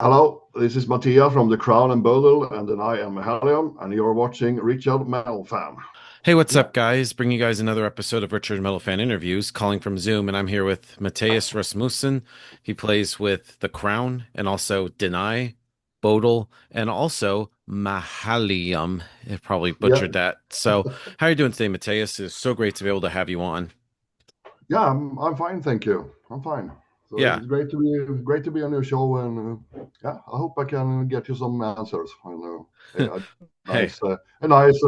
Hello, this is Mattias from The Crown and Bodel, and then I am Mähälium, and you're watching RichardMetalFan. Hey, what's Yeah. up, guys? Bringing you guys another episode of Richard Metal Fan Interviews, calling from Zoom, and I'm here with Mattias Rasmussen. He plays with The Crown and also Deny, Bodel, and also Mähälium. I probably Yeah, butchered that. So, how are you doing today, Mattias? It's so great to be able to have you on. yeah, I'm fine, thank you. I'm fine. So Yeah. it's great to be on your show, and yeah, I hope I can get you some answers. And a Hey. nice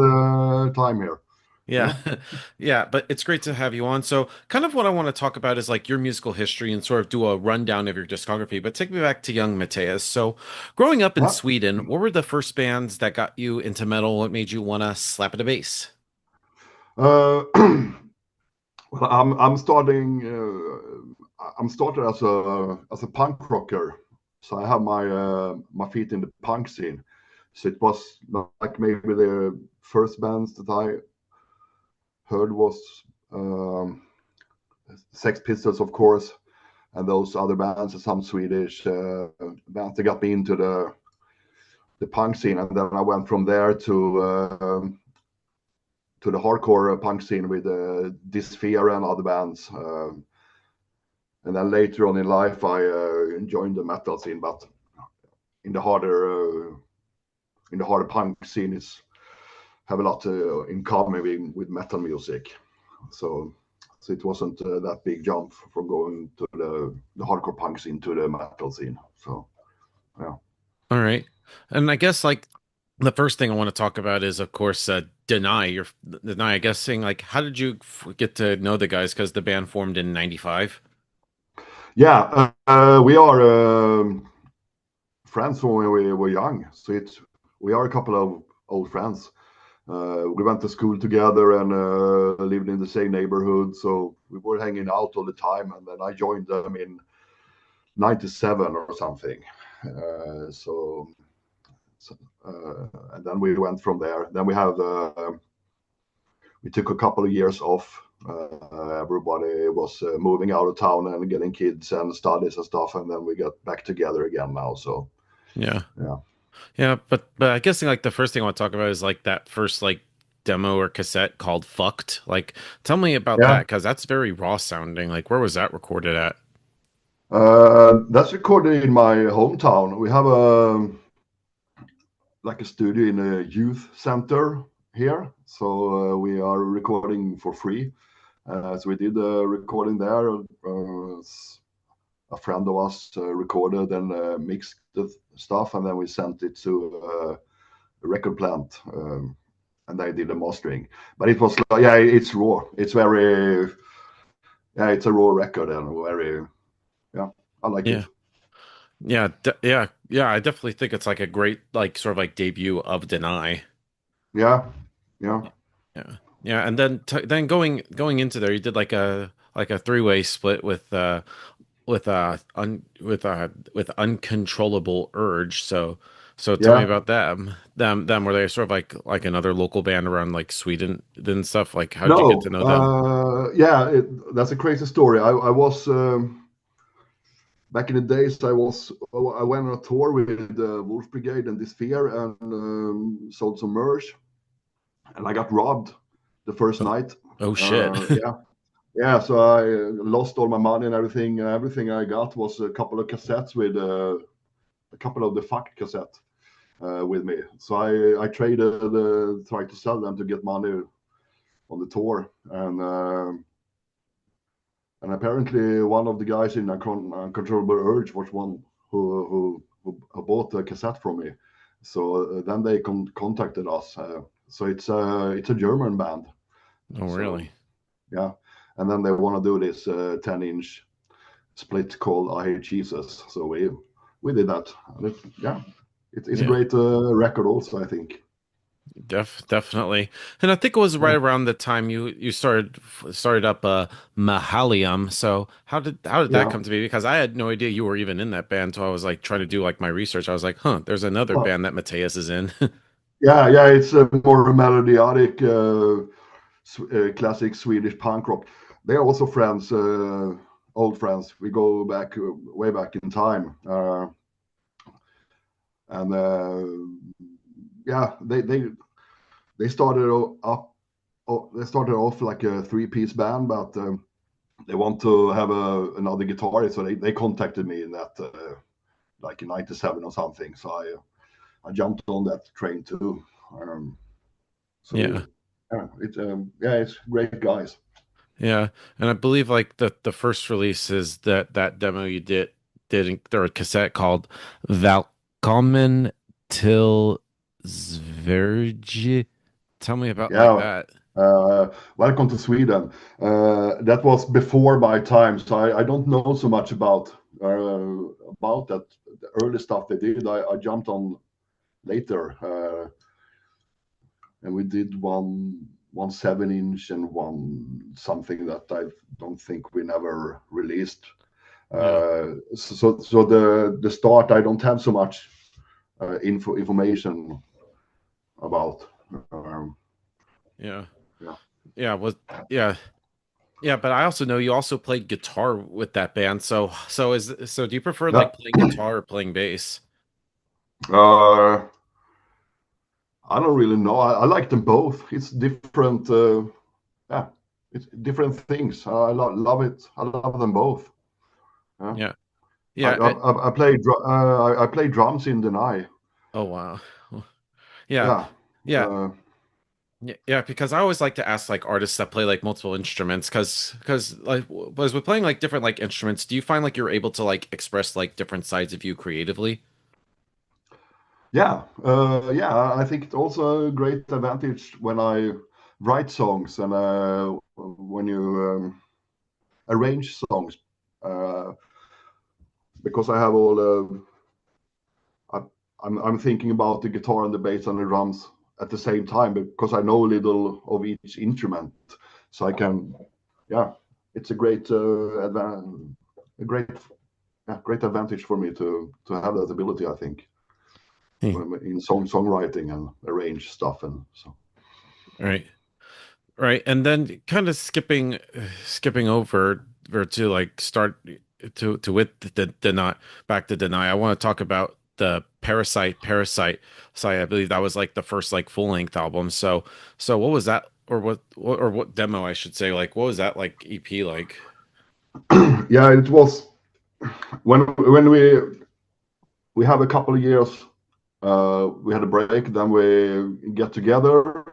time here. Yeah. Yeah. Yeah, but it's great to have you on. So, kind of what I want to talk about is like your musical history and sort of do a rundown of your discography, but take me back to young Mateus. So, growing up in Yeah. Sweden, what were the first bands that got you into metal? What made you want to slap at a bass? Uh, well, I'm starting. I'm started as a punk rocker, so I have my feet in the punk scene. So it was like maybe the first bands that I heard was um, Sex Pistols, of course, and those other bands and some Swedish bands that got me into the punk scene, and then I went from there to the hardcore punk scene with Dysphere and other bands. And then later on in life, I joined the metal scene, but in the harder punk scene, is have a lot in common with metal music. So it wasn't that big jump from going to the hardcore punk scene to the metal scene. So yeah. All right. And I guess like the first thing I want to talk about is, of course, Deny. Deny. I guess saying like, how did you get to know the guys? Because the band formed in '95. Yeah, we are friends from when we were young. So we are a couple of old friends. We went to school together and lived in the same neighborhood. So we were hanging out all the time. And then I joined them in '97 or something. And then we went from there. Then we took a couple of years off. Everybody was moving out of town and getting kids and studies and stuff, and then we got back together again now. So Yeah. yeah, Yeah, but I guess like the first thing I want to talk about is like that first like demo or cassette called "Fucked." Like, tell me about that yeah. because that's very raw sounding. Like, where was that recorded at? That's recorded in my hometown. We have a studio in a youth center here, so we are recording for free. So we did a recording there. A friend of us recorded and mixed the stuff, and then we sent it to a record plant, and they did the mastering. But it was like, yeah, it's raw. It's very, yeah, it's a raw record and very, yeah, I like it. Yeah, yeah. I definitely think it's like a great like sort of like debut of Deny. Yeah, yeah, Yeah, yeah, and then then going into there, you did like a three-way split with uncontrollable urge. So tell me yeah. about them. Them were they sort of like another local band around like Sweden and stuff? Like how did you get No, to know them? yeah, that's a crazy story. I was back in the days. I went on a tour with Wolf Brigade and this Fear and sold some merch, and I got robbed the first Oh, night. oh shit. Yeah, yeah. So I lost all my money and everything. Everything I got was a couple of cassettes with a couple of the fuck cassette with me. So I traded, tried to sell them to get money on the tour, and apparently one of the guys in Uncontrollable Urge was one who bought the cassette from me. So then they contacted us. So it's a German band. Oh So really? yeah, and then they want to do this 10-inch split called I Hate Jesus. So we did that. Yeah, it's a Yeah. great record also, I think. Definitely. And I think it was right Yeah. around the time you started up Mähälium. So how did that Yeah. come to be? Because I had no idea you were even in that band. So I was like trying to do like my research. I was like, huh, there's another Uh, band that Mateus is in. yeah, it's a more melodic, classic Swedish punk rock. They are also friends, old friends. We go back way back in time. and yeah, they started up. They started off like a three-piece band, but they want to have another guitarist, so they contacted me in that like in '97 or something. So I jumped on that train too. Yeah. So yeah, it's great guys. Yeah. And I believe like the first release is that demo you did there a cassette called Velkommen till Sverige. Tell me about like Yeah, that. welcome to Sweden. That was before my time, so I don't know so much about that the early stuff they did. I jumped on later, and we did one 7-inch and one something that I don't think we never released. Yeah. So the start I don't have so much information about. Um, Yeah. yeah. Yeah, was yeah. Yeah, but I also know you also played guitar with that band. So do you prefer Yeah. like playing guitar or playing bass? Uh, I don't really know. I like them both. It's different. Yeah, it's different things. Love it. I love them both. Yeah. Yeah. I Yeah. I play I play drums in Deny. Oh wow. Yeah. Yeah. Yeah. Uh, Yeah, because I always like to ask like artists that play like multiple instruments because like was with playing like different like instruments, do you find like you're able to like express like different sides of you creatively? yeah. Yeah. I think it's also a great advantage when I write songs and when you arrange songs, uh, because I have all I, I'm thinking about the guitar and the bass and the drums at the same time because I know a little of each instrument, so I can, yeah, it's a great a great great advantage for me to have that ability. I think Hmm. when in songwriting and arrange stuff and so. Right. Right. And then kind of skipping over or to like start to with the deny back to deny. I want to talk about the Parasite. So I believe that was like the first like full length album. So what was that or what demo I should say? Like what was that like EP like? Yeah, it was when we have a couple of years. We had a break, then we get together,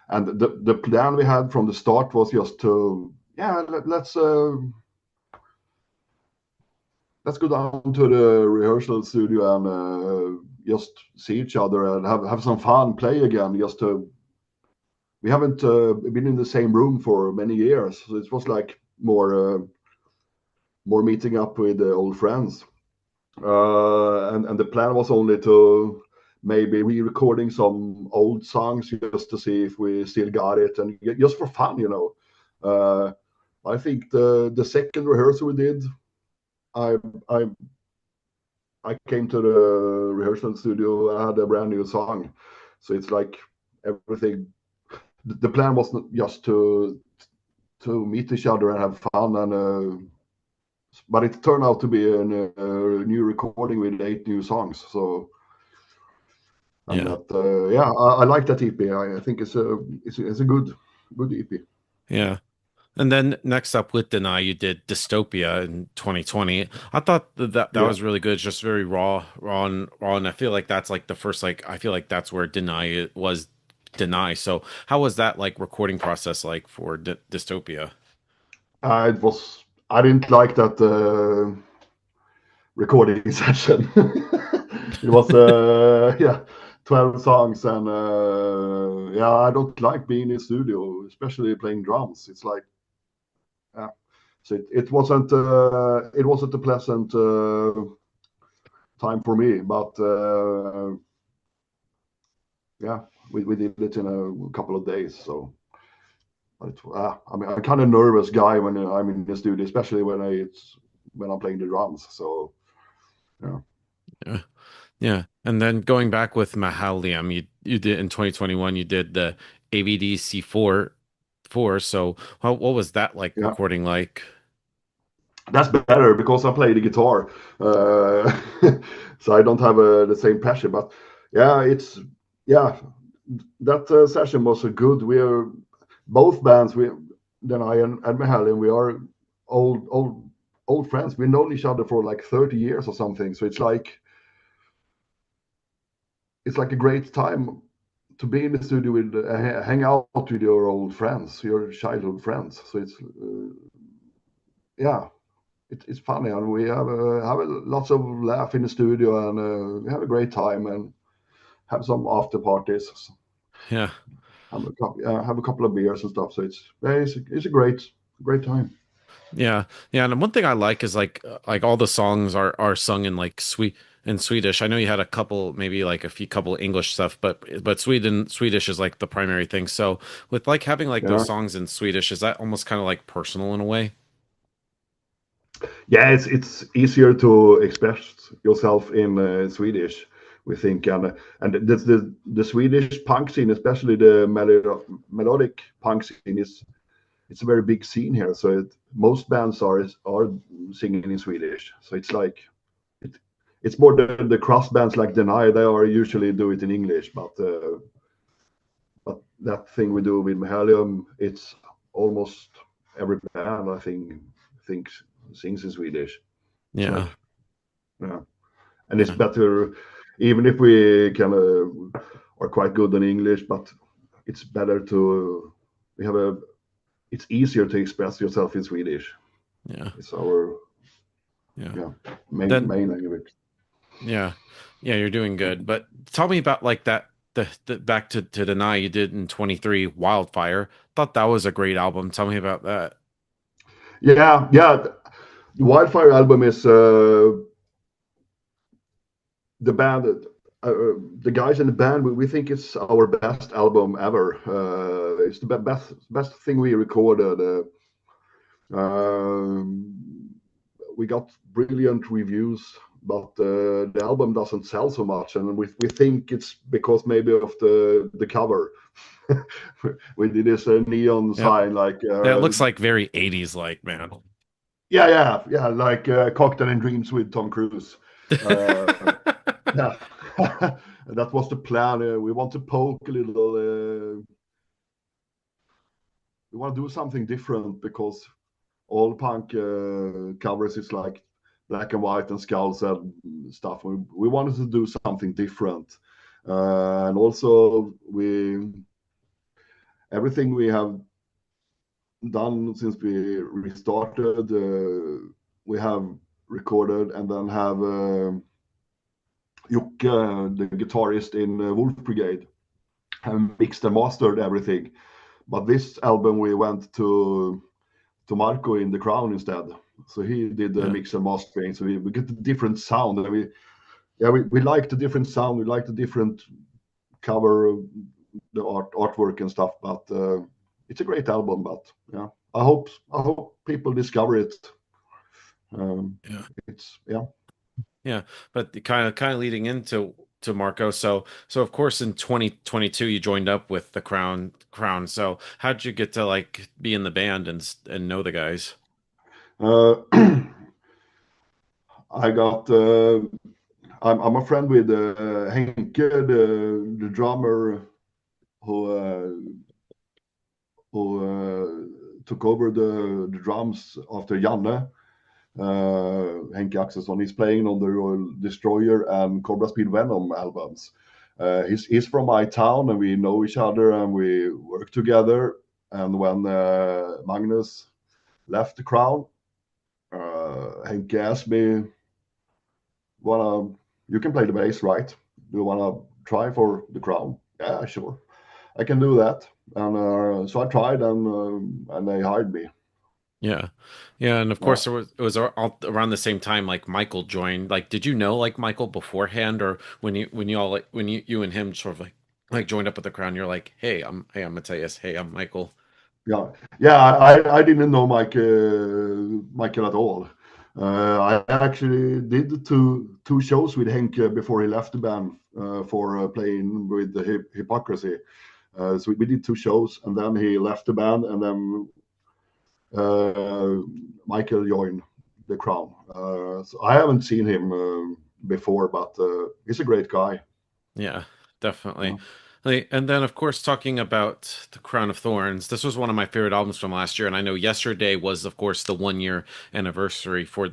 and the plan we had from the start was just to let's go down to the rehearsal studio and just see each other and have some fun, play again. Just to we haven't been in the same room for many years, so it was like more meeting up with old friends. And the plan was only to maybe re-recording some old songs just to see if we still got it and just for fun, you know. I think the second rehearsal we did, I I I came to the rehearsal studio. I had a brand new song, so it's like everything. The plan was not just to meet each other and have fun, and but it turned out to be a new recording with 8 new songs. So and Yeah. that yeah, I like that EP. I think it's a good EP. Yeah. And then next up with Deny, you did Dystopia in 2020. I thought that Yeah. was really good. It's just very raw, and I feel like that's like the first like I feel like that's where Deny was Deny. So how was that like recording process like for Dystopia? It was. I didn't like that recording session. It was yeah, 12 songs and yeah, I don't like being in studio, especially playing drums. It's like yeah, so it wasn't a pleasant time for me, but yeah, we did it in a couple of days. So but I mean, I'm kind of nervous guy when I'm in the studio, especially when I'm playing the drums. So yeah. Yeah. Yeah. And then going back with Mähälium, you did in 2021, you did the AVD C4. So what was that like Yeah. recording like? That's better because I play the guitar, so I don't have the same passion. But yeah, that session was a good. We are both bands. Then I and Mähälium, we are old friends. We've known each other for like 30 years or something. So it's like a great time to be in the studio with hang out with your old friends, your childhood friends. So yeah, it's funny, and we have lots of laugh in the studio, and we have a great time and have some after parties. Yeah. Have a couple of beers and stuff. So it's a great time. Yeah, yeah, and one thing I like is like all the songs are sung in like Swedish. I know you had a couple, maybe like a few couple English stuff, but Swedish is like the primary thing. So with like having like those Yeah, songs in Swedish, is that almost kind of like personal in a way? yeah. It's easier to express yourself in Swedish, we think, and the Swedish punk scene, especially the melodic punk scene, is it's a very big scene here. So most bands are singing in Swedish. So it's like it, it's more the cross bands like Deny. They are usually do it in English, but that thing we do with Mähälium, it's almost every band I think thinks sings in Swedish. It's Yeah, like yeah, and it's yeah, better even if we kind of are quite good in English, but it's better to we have a it's easier to express yourself in Swedish. yeah, It's our yeah. yeah Then main language. yeah, yeah, you're doing good. But tell me about like the back to Deny you did in 23 Wildfire. Thought that was a great album. Tell me about that. Yeah. The Wildfire album is the band. The guys in the band, we think it's our best album ever. It's the best thing we recorded. We got brilliant reviews, but the album doesn't sell so much, and we think it's because maybe of the cover. We did this neon Yeah, sign like that looks like very 80s like, man. yeah, like Cocktail and Dreams with Tom Cruise. Uh, yeah, that was the plan. We want to poke a little. We want to do something different because all punk covers is like black and white and skulls and stuff. We wanted to do something different, and also we everything we have done since we restarted, we have recorded and then have Jocke, the guitarist in Wolf Brigade, have mixed and mastered everything. But this album we went to Marco in The Crown instead. So he did the Yeah. mix and mastering. So we get a different sound. And we like the different sound. We like the different cover, the artwork and stuff. But it's a great album. But yeah, I hope people discover it. Yeah. It's yeah. Yeah, but kind of leading into to Marco. So of course in 2022 you joined up with the Crown. So how'd you get to like be in the band and know the guys? Uh, I got. I'm a friend with Henke, the drummer who took over the drums after Janne. Henke Axelsson. He's playing on the Royal Destroyer and Cobra Speed Venom albums. He's from my town, and we know each other, and we work together. And when Magnus left the Crown, Henke asked me, "Wanna you can play the bass, right? Do you wanna try for the Crown?" Yeah, sure, I can do that. And so I tried, and they hired me. Yeah. Yeah, and of Yeah. course it was all around the same time like Michael joined. Like did you know like Michael beforehand or when you all like when you and him sort of like joined up with the Crown, you're like, "Hey, I'm Matthias. Hey, I'm Michael." Yeah. I didn't know Michael at all. I actually did two shows with Henke before he left the band for playing with the Hypocrisy. So we did two shows, and then he left the band, and then uh, Michael joined. The Crown. So I haven't seen him before, but he's a great guy. Yeah, definitely. Yeah. And then, of course, talking about The Crown of Thorns, this was one of my favorite albums from last year, and I know yesterday was, of course, the 1 year anniversary for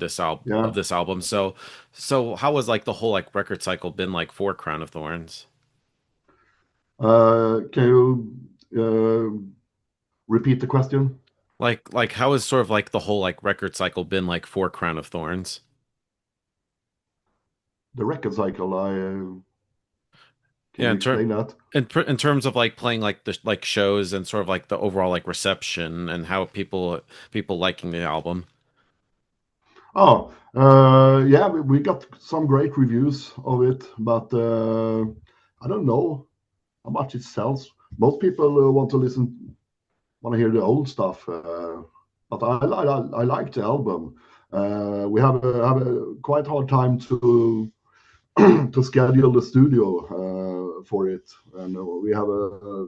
Yeah. this album. So how was like the whole like record cycle been like for Crown of Thorns? Can you repeat the question? Like how has sort of like the whole like record cycle been like for Crown of Thorns? The record cycle. Can Yeah, you explain that? in terms of like playing like the like shows and sort of like the overall like reception and how people liking the album. Oh, yeah, we got some great reviews of it, but I don't know how much it sells. Most people want to hear the old stuff, but I like the album. We have a quite hard time to to schedule the studio for it, and we have a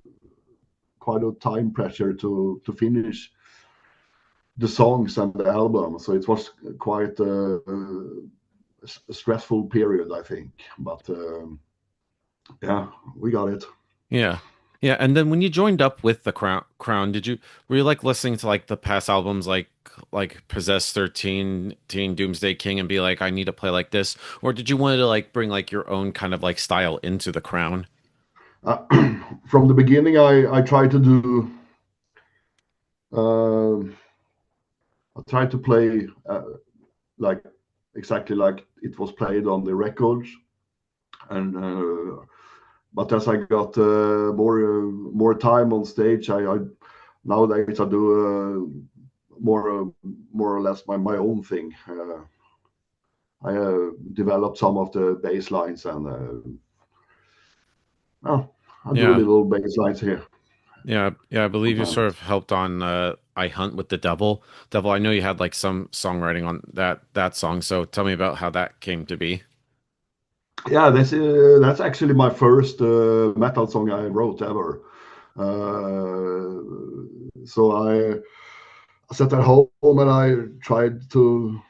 quite a time pressure to finish the songs and the album. So it was quite a stressful period, I think. But yeah, we got it. Yeah. Yeah, and then when you joined up with the Crown, were you like listening to like the past albums like Possess 13, Teen Doomsday King and be like I need to play like this, or did you want to like bring like your own kind of like style into the Crown? Uh, from the beginning, I tried to do. Uh, I tried to play like exactly like it was played on the records, and but as I got more time on stage, I nowadays I do more or less my own thing. I developed some of the bass lines and well, I do a Yeah. little bass lines here Yeah, yeah, I believe you sort sometimes. of helped on I Hunt with the Devil. Devil, I know you had like some songwriting on that song, so tell me about how that came to be. Yeah, that's actually my first metal song I wrote ever. So I sat at home and I tried to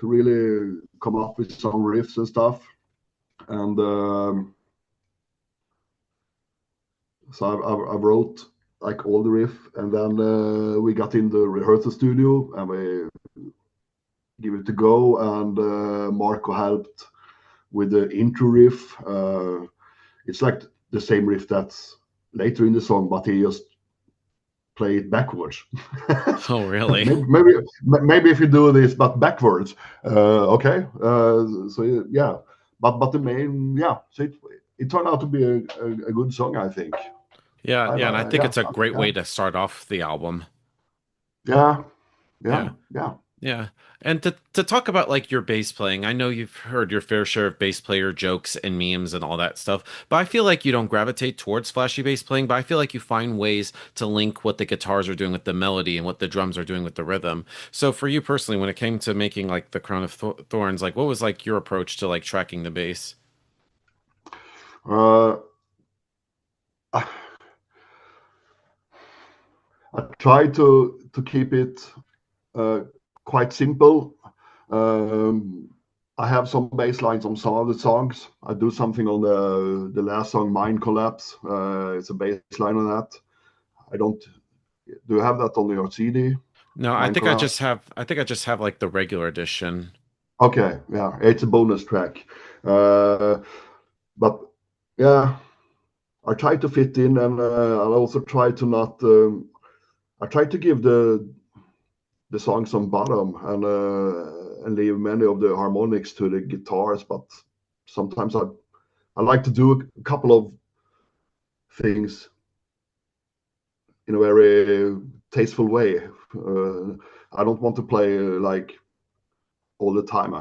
really come up with some riffs and stuff. And so I wrote like all the riff, and then we got in the rehearsal studio and we give it a go. And Marco helped with the intro riff. It's like the same riff that's later in the song, but he just play it backwards. Oh, really? maybe if you do this but backwards, okay. So yeah, but the main yeah. So it turned out to be a good song, I think. Yeah, yeah, and I think Yeah, it's a great yeah, way to start off the album. yeah, yeah, Yeah. yeah. Yeah. And to talk about like your bass playing, I know you've heard your fair share of bass player jokes and memes and all that stuff, but I feel like you don't gravitate towards flashy bass playing, but I feel like you find ways to link what the guitars are doing with the melody and what the drums are doing with the rhythm. So for you personally, when it came to making like the Crown of Thorns, like what was like your approach to like tracking the bass? Uh, I, I try to keep it uh, quite simple. Um, I have some bass lines on some of the songs. I do something on the last song, Mind Collapse. It's a bass line on that. I don't. Do you have that on your CD? No, Mind Collapse. I think I just have like the regular edition. Okay, yeah, it's a bonus track. Uh, but yeah, I try to fit in, and I also try to not. I try to give the song some bottom and leave many of the harmonics to the guitars. But sometimes I like to do a couple of things in a very tasteful way. I don't want to play like all the time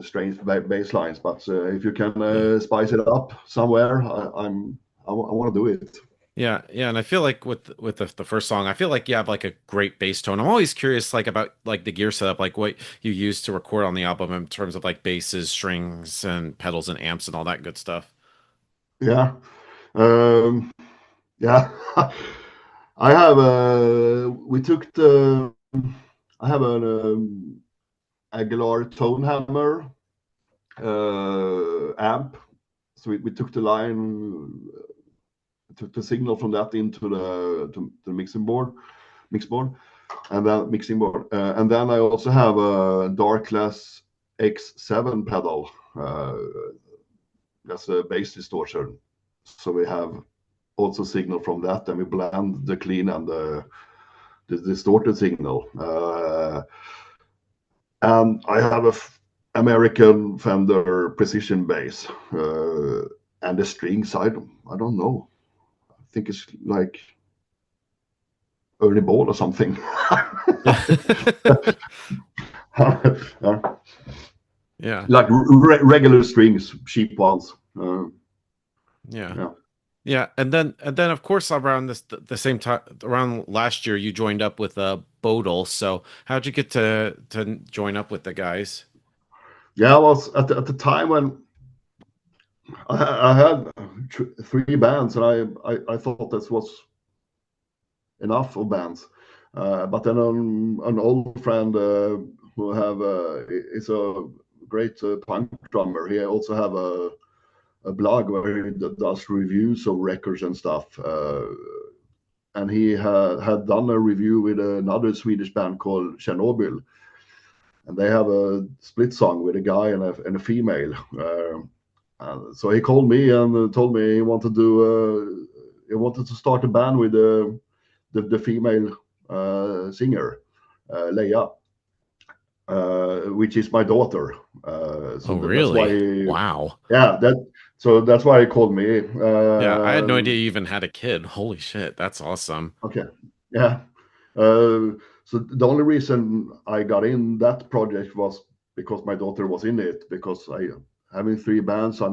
strange bass lines, but if you can Yeah. spice it up somewhere, I want to do it. Yeah, yeah, and I feel like with the first song, I feel like you have like a great bass tone. I'm always curious like about like the gear setup, like what you use to record on the album in terms of like basses, strings, and pedals and amps and all that good stuff. Yeah, um, yeah. I have. We took the. I have an Aguilar tone hammer amp. So we took the line, took the signal from that into the mixing board, and then and then I also have a Darkless X7 pedal. That's a bass distortion. So we have also signal from that, and we blend the clean and the distorted signal. And I have a American Fender precision bass, and the strings. I don't know. I think it's like Ernie Ball or something. Yeah. Like regular strings, cheap ones. Yeah. Yeah, and then of course around the same time around last year you joined up with Bodel. So how'd you get to join up with the guys? Yeah, I was at the time when I had three bands, and I thought this was enough of bands. But then an old friend who is a great punk drummer. He also have a blog where he does reviews of records and stuff. And he had done a review with another Swedish band called Chernobyl, and they have a split song with a guy and a female. So he called me and told me he wanted to start a band with the female singer, Leia, which is my daughter. Oh, That's why really? Wow. that's why he called me. Yeah, I had no idea you even had a kid. Holy shit, that's awesome. Okay. Yeah. So the only reason I got in that project was because my daughter was in it. Because having three bands, I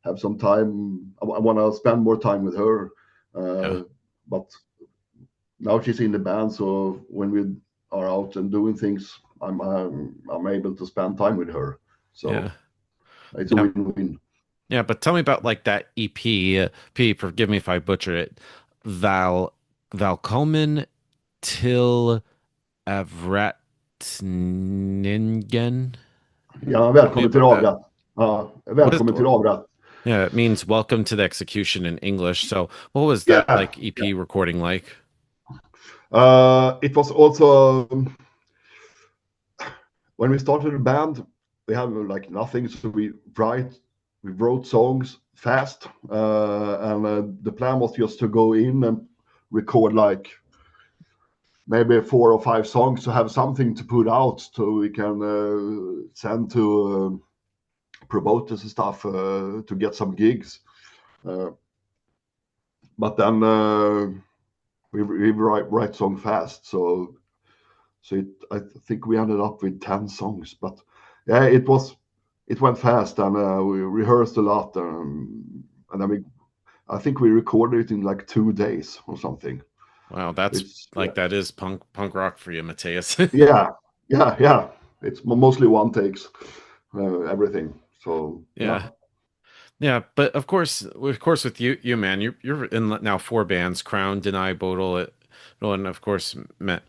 have some time. I want to spend more time with her. Yeah. But now she's in the band, so when we are out and doing things, I'm able to spend time with her. So Yeah. it's a Yeah. win-win. Yeah, but tell me about like that EP. P, forgive me if I butcher it. Val Valkomen till Avratningen. Ja, Tell me välkommen till about that. Avrat. Ja, What is välkommen till Avrat. yeah, it means welcome to the execution in English. So what was that Yeah. like EP recording like? It was also when we started the band, we had like nothing, so we wrote songs fast, and the plan was just to go in and record like maybe 4 or 5 songs to have something to put out, so we can send to promoters and stuff to get some gigs. But then we write song fast, so I think we ended up with 10 songs. But yeah, it went fast, and we rehearsed a lot, and then I think we recorded it in like 2 days or something. Wow, that's Yeah. like that is punk rock for you, Matthias. Yeah. It's mostly one takes everything. So yeah. Yeah. Yeah, but of course, with you, man, you're in now 4 bands: Crown, Deny, Bodel, and of course, Man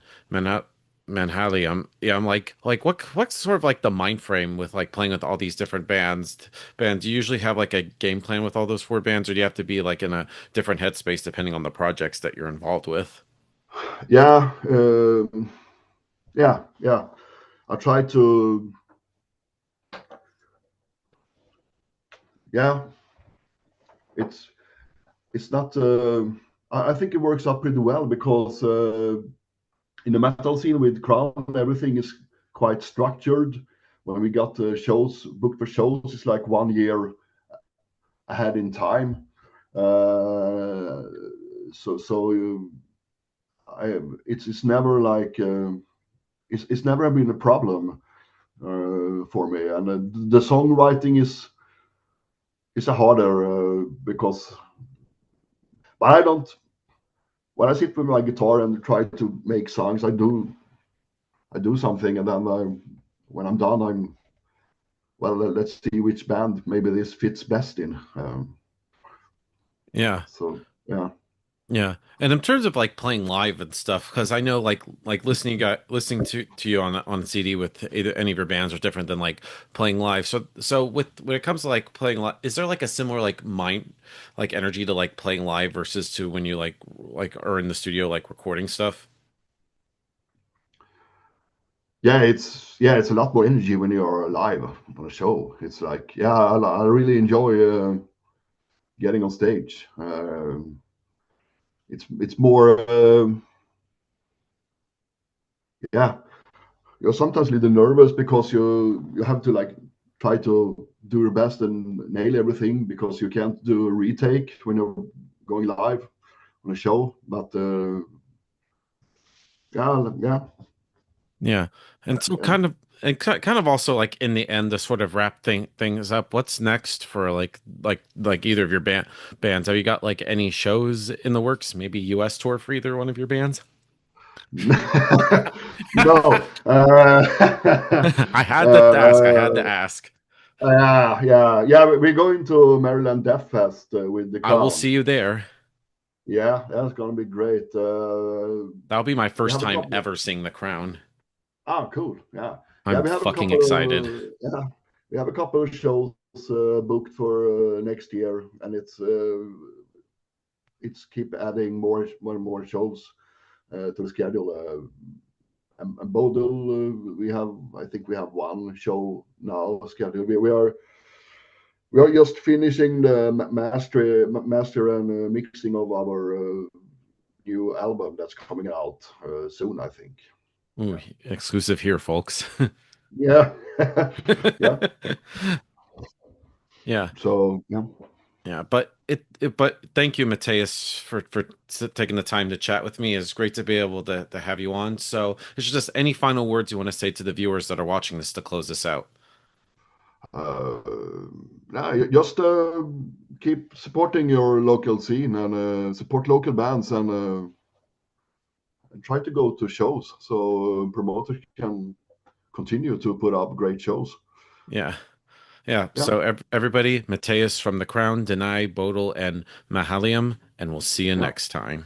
Mähälium. Yeah, I'm like what's sort of like the mind frame with like playing with all these different bands? Do you usually have like a game plan with all those 4 bands, or do you have to be like in a different headspace depending on the projects that you're involved with? Yeah. Yeah. I try to. Yeah. It's not. I think it works out pretty well because in the metal scene with Crown, everything is quite structured. When we got shows booked for shows, it's like 1 year ahead in time. It's never like it's never been a problem for me, and the songwriting is a harder because, but I don't. When I sit with my guitar and try to make songs, I do something, and then when I'm done, I'm well. Let's see which band maybe this fits best in. Yeah. So yeah. Yeah. And in terms of like playing live and stuff, because I know like listening to you on CD with either any of your bands are different than like playing live. So with when it comes to like playing live, is there like a similar like mind like energy to like playing live versus to when you like are in the studio like recording stuff? Yeah, it's a lot more energy when you're live on a show. It's like, yeah, I really enjoy getting on stage. It's more, yeah. You're sometimes a little nervous because you have to like try to do your best and nail everything because you can't do a retake when you're going live on a show. But yeah, yeah, Yeah. And so yeah. kind of also like in the end to sort of wrap things up, what's next for like either of your bands? Have you got like any shows in the works? Maybe US tour for either one of your bands? No. I had to ask. I had to uh, ask. yeah. We're going to Maryland Death Fest with the I will Crown. see you there. Yeah, that's gonna be great. That'll be my We first have a time couple. ever seeing The Crown. Cool. Yeah. I'm We have a fucking couple. excited. Yeah, we have a couple of shows booked for next year, and it's keep adding more and more shows to the schedule. And Bodel, I think we have one show now scheduled. We are just finishing the master and mixing of our new album that's coming out soon, I think. Ooh, Yeah. exclusive here, folks. Yeah. Yeah. Yeah. So yeah. Yeah, but but thank you, Matthias, for taking the time to chat with me. It's great to be able to have you on. So, it's just any final words you want to say to the viewers that are watching this to close this out? Uh, just keep supporting your local scene and support local bands and try to go to shows so promoters can continue to put up great shows. Yeah. Yeah. Yeah. So everybody, Matthias from The Crown, Deny, Bodel, and Mähälium, and we'll see you Yeah. next time.